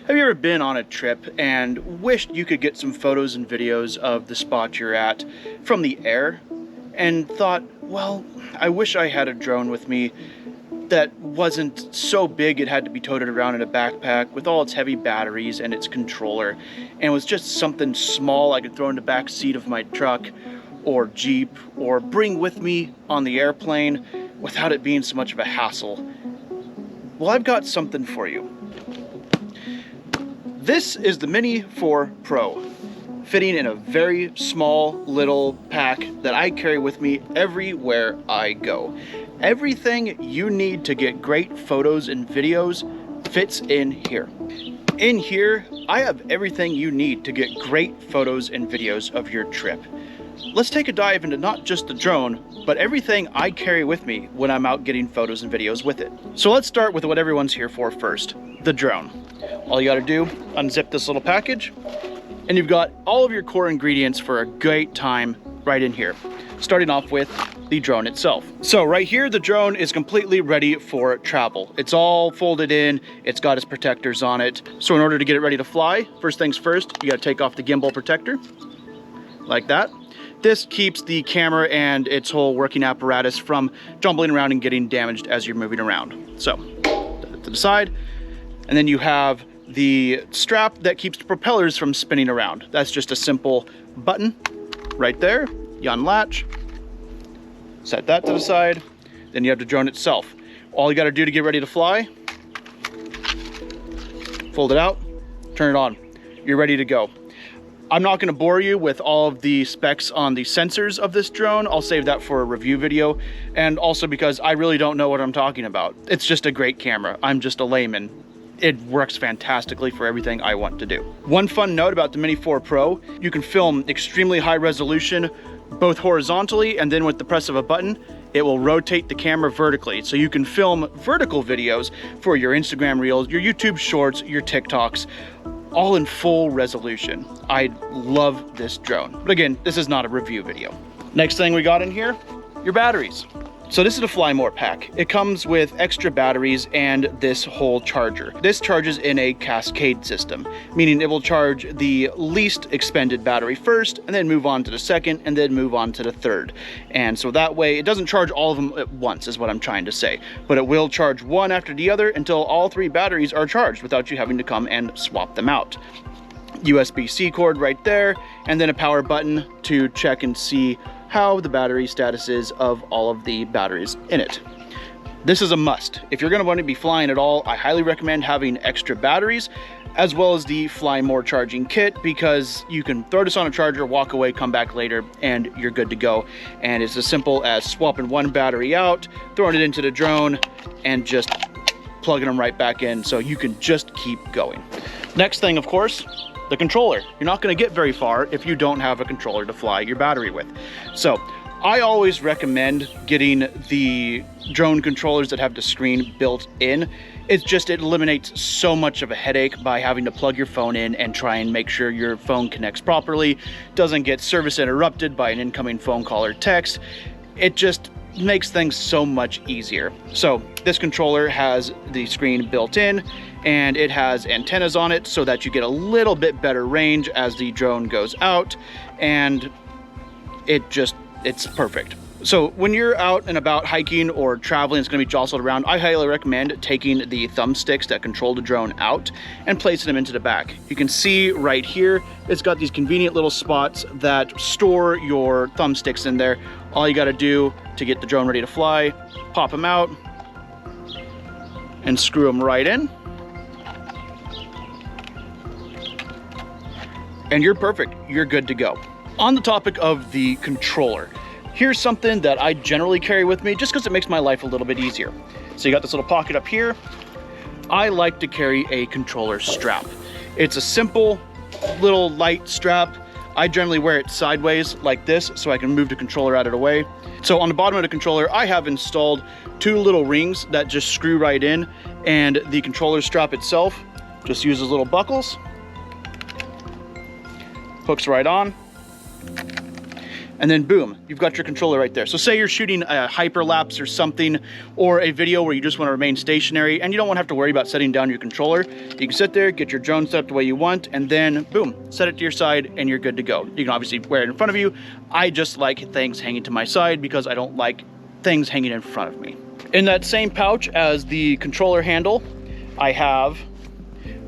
Have you ever been on a trip and wished you could get some photos and videos of the spot you're at from the air and thought, well, I wish I had a drone with me that wasn't so big it had to be toted around in a backpack with all its heavy batteries and its controller, and was just something small I could throw in the back seat of my truck or Jeep or bring with me on the airplane without it being so much of a hassle? Well, I've got something for you. This is the Mini 4 Pro, fitting in a very small little pack that I carry with me everywhere I go. Everything you need to get great photos and videos fits in here. In here, I have everything you need to get great photos and videos of your trip. Let's take a dive into not just the drone, but everything I carry with me when I'm out getting photos and videos with it. So let's start with what everyone's here for first, the drone. All you gotta do, unzip this little package, and you've got all of your core ingredients for a great time right in here. Starting off with the drone itself. So right here, the drone is completely ready for travel. It's all folded in, it's got its protectors on it. So in order to get it ready to fly, first things first, you gotta take off the gimbal protector, like that. This keeps the camera and its whole working apparatus from jumbling around and getting damaged as you're moving around. So, to the side. And then you have the strap that keeps the propellers from spinning around. That's just a simple button right there. You unlatch, set that to the side. Then you have the drone itself. All you gotta do to get ready to fly, fold it out, turn it on. You're ready to go. I'm not going to bore you with all of the specs on the sensors of this drone. I'll save that for a review video, and also because I really don't know what I'm talking about. It's just a great camera. I'm just a layman. It works fantastically for everything I want to do. One fun note about the Mini 4 Pro, you can film extremely high resolution, both horizontally, and then with the press of a button, it will rotate the camera vertically. So you can film vertical videos for your Instagram Reels, your YouTube Shorts, your TikToks, all in full resolution. I love this drone. But again, this is not a review video. Next thing we got in here, your batteries. So this is a Fly More pack. It comes with extra batteries and this whole charger. This charges in a cascade system, meaning it will charge the least expended battery first, and then move on to the second, and then move on to the third. And so that way, it doesn't charge all of them at once, is what I'm trying to say. But it will charge one after the other until all three batteries are charged without you having to come and swap them out. USB-C cord right there, and then a power button to check and see how the battery status is of all of the batteries in it. This is a must. If you're going to want to be flying at all, I highly recommend having extra batteries as well as the Fly More charging kit, because you can throw this on a charger, walk away, come back later, and you're good to go. And it's as simple as swapping one battery out, throwing it into the drone, and just plugging them right back in so you can just keep going. Next thing, of course, the controller. You're not going to get very far if you don't have a controller to fly your battery with. So I always recommend getting the drone controllers that have the screen built in. It eliminates so much of a headache by having to plug your phone in and try and make sure your phone connects properly, doesn't get service interrupted by an incoming phone call or text. It just makes things so much easier. So this controller has the screen built in, and it has antennas on it so that you get a little bit better range as the drone goes out, and it's perfect. So when you're out and about hiking or traveling, it's going to be jostled around, I highly recommend taking the thumbsticks that control the drone out and placing them into the back. You can see right here, it's got these convenient little spots that store your thumbsticks in there. All you got to do to get the drone ready to fly, pop them out and screw them right in. And you're perfect. You're good to go. On the topic of the controller, here's something that I generally carry with me just because it makes my life a little bit easier. So you got this little pocket up here. I like to carry a controller strap. It's a simple little light strap. I generally wear it sideways like this so I can move the controller out of the way. So on the bottom of the controller, I have installed two little rings that just screw right in, and the controller strap itself just uses little buckles, hooks right on. And then boom, you've got your controller right there. So say you're shooting a hyperlapse or something, or a video where you just want to remain stationary and you don't want to have to worry about setting down your controller. You can sit there, get your drone set up the way you want, and then boom, set it to your side and you're good to go. You can obviously wear it in front of you. I just like things hanging to my side because I don't like things hanging in front of me. In that same pouch as the controller handle, I have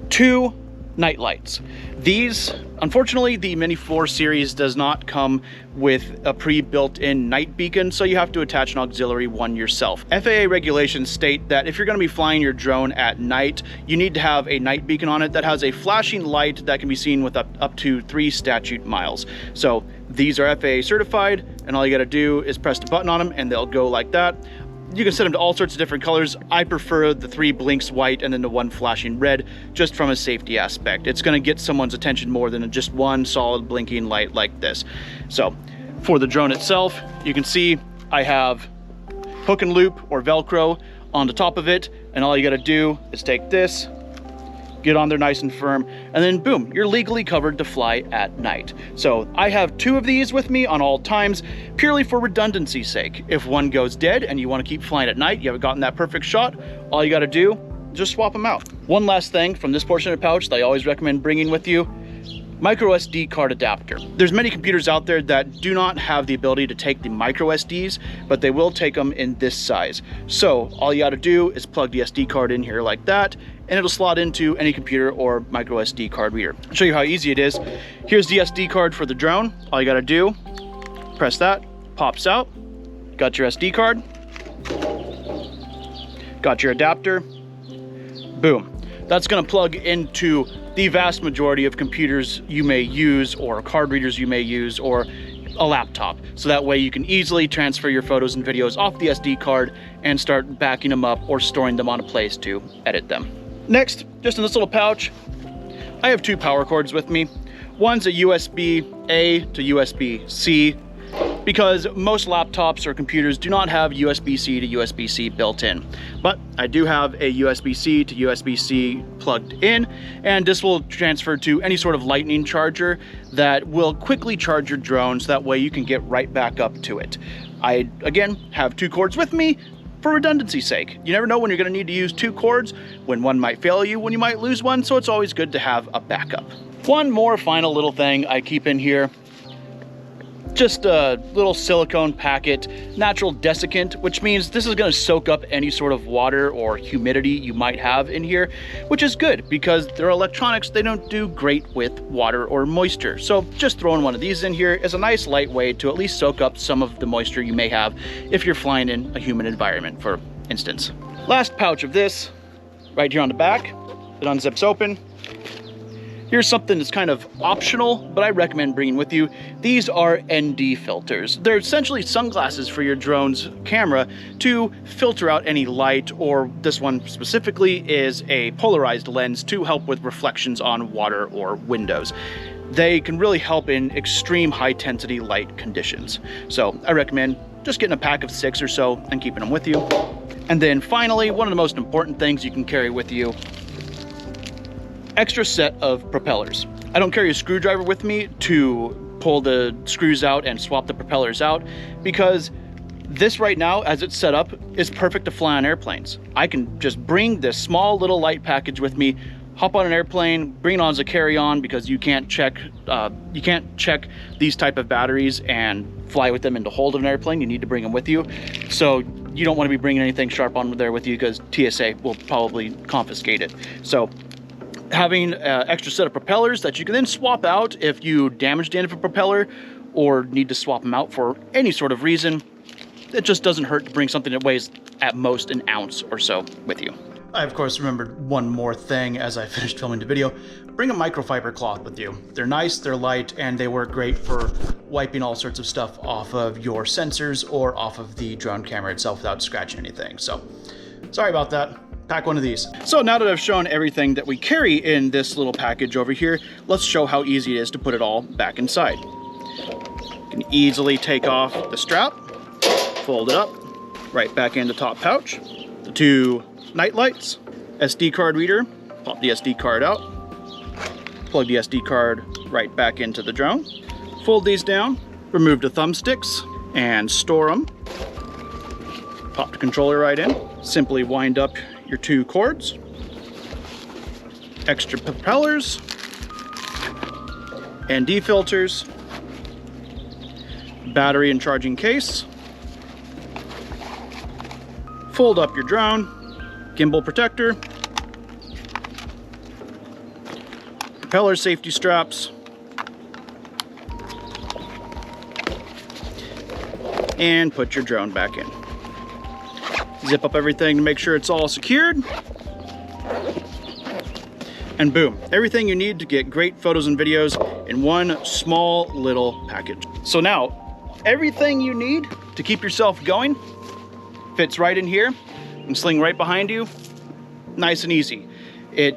2 night lights. These, unfortunately, the Mini 4 series does not come with a pre-built-in night beacon, so you have to attach an auxiliary one yourself. FAA regulations state that if you're going to be flying your drone at night, you need to have a night beacon on it that has a flashing light that can be seen with up to 3 statute miles. So these are FAA certified, and all you got to do is press the button on them and they'll go like that. You can set them to all sorts of different colors. I prefer the 3 blinks white and then the 1 flashing red, just from a safety aspect. It's going to get someone's attention more than just one solid blinking light like this. So for the drone itself, you can see I have hook and loop or Velcro on the top of it, and all you got to do is take this, get on there nice and firm, and then boom, you're legally covered to fly at night. So I have 2 of these with me on all times, purely for redundancy's sake. If one goes dead and you want to keep flying at night, you haven't gotten that perfect shot, all you got to do, just swap them out. One last thing from this portion of the pouch that I always recommend bringing with you: micro SD card adapter. There's many computers out there that do not have the ability to take the micro SDs, but they will take them in this size. So all you got to do is plug the SD card in here like that, and it'll slot into any computer or micro SD card reader. I'll show you how easy it is. Here's the SD card for the drone. All you got to do, press that, pops out, got your SD card, got your adapter, boom. That's going to plug into the vast majority of computers you may use, or card readers you may use, or a laptop. So that way you can easily transfer your photos and videos off the SD card and start backing them up or storing them on a place to edit them. Next, just in this little pouch, I have 2 power cords with me. One's a USB-A to USB-C, because most laptops or computers do not have USB-C to USB-C built in. But I do have a USB-C to USB-C plugged in, and this will transfer to any sort of lightning charger that will quickly charge your drone, so that way you can get right back up to it. I, again, have 2 cords with me for redundancy's sake. You never know when you're going to need to use 2 cords, when one might fail you, when you might lose one, so it's always good to have a backup. One more final little thing I keep in here: just a little silicone packet, natural desiccant, which means this is going to soak up any sort of water or humidity you might have in here, which is good because they're electronics. They don't do great with water or moisture. So just throwing one of these in here is a nice light way to at least soak up some of the moisture you may have if you're flying in a humid environment, for instance. Last pouch of this, right here on the back, it unzips open. Here's something that's kind of optional, but I recommend bringing with you. These are ND filters. They're essentially sunglasses for your drone's camera to filter out any light, or this one specifically is a polarized lens to help with reflections on water or windows. They can really help in extreme high intensity light conditions. So I recommend just getting a pack of 6 or so and keeping them with you. And then finally, one of the most important things you can carry with you: extra set of propellers. I don't carry a screwdriver with me to pull the screws out and swap the propellers out, because this right now, as it's set up, is perfect to fly on airplanes. I can just bring this small little light package with me, hop on an airplane, bring it on as a carry-on, because you can't check these type of batteries and fly with them in the hold of an airplane. You need to bring them with you. So you don't want to be bringing anything sharp on there with you, because TSA will probably confiscate it. So having an extra set of propellers that you can then swap out if you damage the end of a propeller or need to swap them out for any sort of reason, it just doesn't hurt to bring something that weighs at most an ounce or so with you. I, of course, remembered one more thing as I finished filming the video. Bring a microfiber cloth with you. They're nice, they're light, and they work great for wiping all sorts of stuff off of your sensors or off of the drone camera itself without scratching anything. So, sorry about that. Pack one of these. So now that I've shown everything that we carry in this little package over here, let's show how easy it is to put it all back inside. You can easily take off the strap, fold it up, right back in the top pouch. The 2 night lights, SD card reader, pop the SD card out, plug the SD card right back into the drone, fold these down, Remove the thumbsticks and store them. Pop the controller right in. Simply wind up your 2 cords. Extra propellers. ND filters. Battery and charging case. Fold up your drone. Gimbal protector. Propeller safety straps. And put your drone back in. Zip up everything to make sure it's all secured. And boom, everything you need to get great photos and videos in one small little package. So now, everything you need to keep yourself going fits right in here and sling right behind you. Nice and easy. It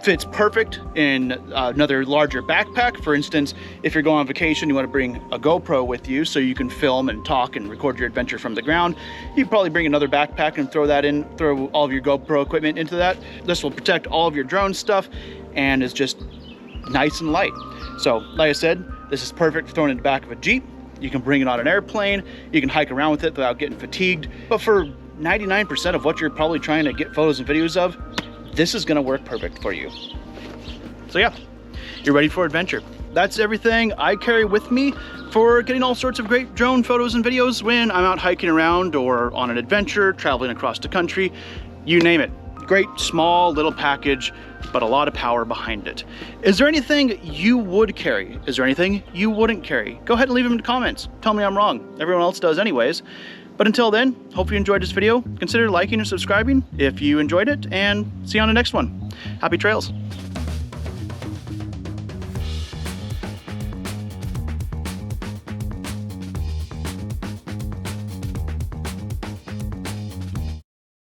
fits perfect in another larger backpack. For instance, if you're going on vacation, you want to bring a GoPro with you so you can film and talk and record your adventure from the ground. You probably bring another backpack and throw all of your GoPro equipment into that. This will protect all of your drone stuff and is just nice and light. So, like I said, this is perfect for throwing in the back of a Jeep. You can bring it on an airplane. You can hike around with it without getting fatigued. But for 99% of what you're probably trying to get photos and videos of, this is gonna work perfect for you. So yeah, you're ready for adventure. That's everything I carry with me for getting all sorts of great drone photos and videos when I'm out hiking around or on an adventure, traveling across the country, you name it. Great, small, little package, but a lot of power behind it. Is there anything you would carry? Is there anything you wouldn't carry? Go ahead and leave them in the comments. Tell me I'm wrong. Everyone else does anyways. But until then, hope you enjoyed this video. Consider liking and subscribing if you enjoyed it, and see you on the next one. Happy trails.